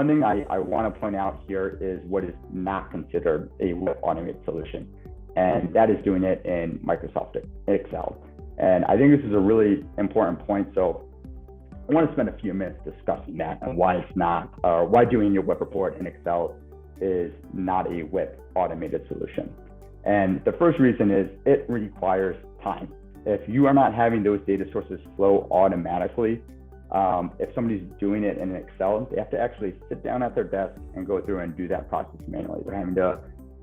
one thing I want to point out here is what is not considered a WIP automated solution, and that is doing it in Microsoft Excel. And I think this is a really important point. So I want to spend a few minutes discussing that and why it's not, or why doing your WIP report in Excel is not a WIP automated solution. And the first reason is it requires time. If you are not having those data sources flow automatically, if somebody's doing it in Excel, they have to actually sit down at their desk and go through and do that process manually. They're having to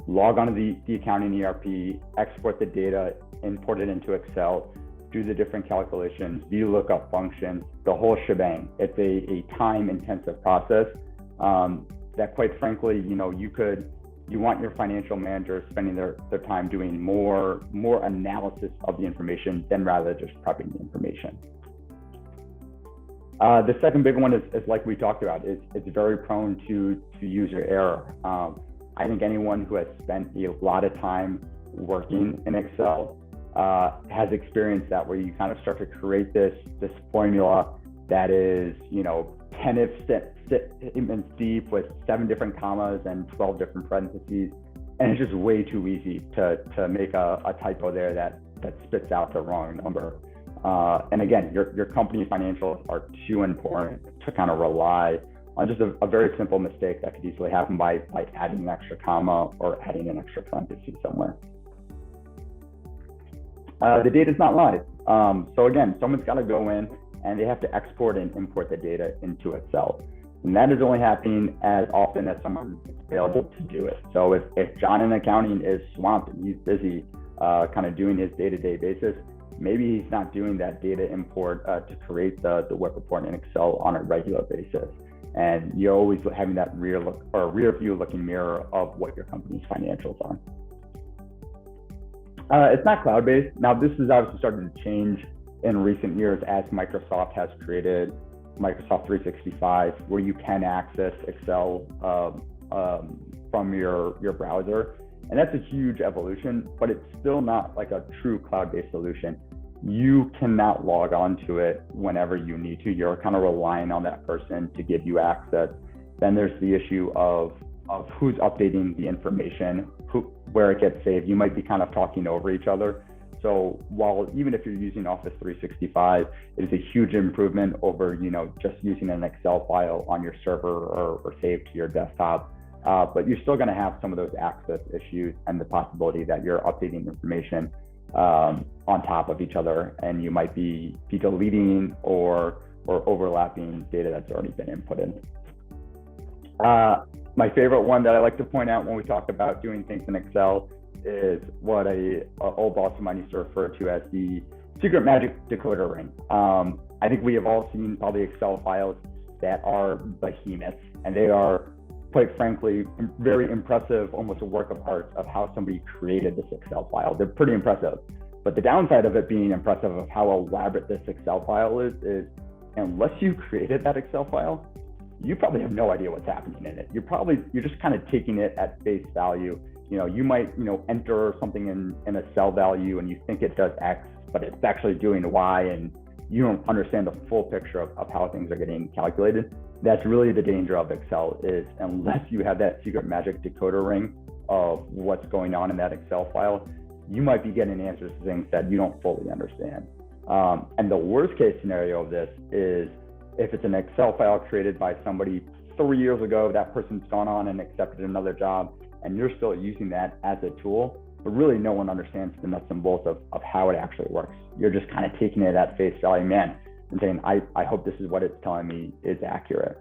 log onto the accounting ERP, export the data, import it into Excel, do the different calculations, VLOOKUP functions, the whole shebang. It's a time-intensive process that, quite frankly, you want your financial manager spending their time doing more analysis of the information than rather just prepping the information. The second big one is like we talked about, it's very prone to user error. I think anyone who has spent a lot of time working in Excel has experienced that, where you kind of start to create this formula that is 10 if statements deep with 7 different commas and 12 different parentheses, and it's just way too easy to make a typo there that spits out the wrong number. And again, your company financials are too important to kind of rely on just a very simple mistake that could easily happen by adding an extra comma or adding an extra parenthesis somewhere. The data is not live. So again, someone's got to go in and they have to export and import the data into Excel. And that is only happening as often as someone is available to do it. So if John in accounting is swamped and he's busy kind of doing his day-to-day basis, maybe he's not doing that data import to create the WIP report in Excel on a regular basis. And you're always having that rear view looking mirror of what your company's financials are. It's not cloud-based. Now, this is obviously starting to change in recent years as Microsoft has created Microsoft 365, where you can access Excel from your browser. And that's a huge evolution, but it's still not like a true cloud-based solution. You cannot log on to it whenever you need to. You're kind of relying on that person to give you access. Then there's the issue of who's updating the information, where it gets saved. You might be kind of talking over each other. So while even if you're using Office 365, it is a huge improvement over just using an Excel file on your server or saved to your desktop. But you're still going to have some of those access issues and the possibility that you're updating information on top of each other, and you might be deleting or overlapping data that's already been inputted. My favorite one that I like to point out when we talk about doing things in Excel is what a old boss of mine used to refer to as the secret magic decoder ring. I think we have all seen probably Excel files that are behemoths, and they are, quite frankly, very impressive, almost a work of art of how somebody created this Excel file. They're pretty impressive. But the downside of it being impressive of how elaborate this Excel file is unless you created that Excel file, you probably have no idea what's happening in it. You're just kind of taking it at face value. You might, enter something in a cell value and you think it does X, but it's actually doing Y, and you don't understand the full picture of how things are getting calculated. That's really the danger of Excel, is unless you have that secret magic decoder ring of what's going on in that Excel file, you might be getting answers to things that you don't fully understand. And the worst case scenario of this is if it's an Excel file created by somebody 3 years ago, that person's gone on and accepted another job, and you're still using that as a tool, but really no one understands the nuts and bolts of how it actually works. You're just kind of taking it at face value, man, and saying, I hope this is what it's telling me is accurate.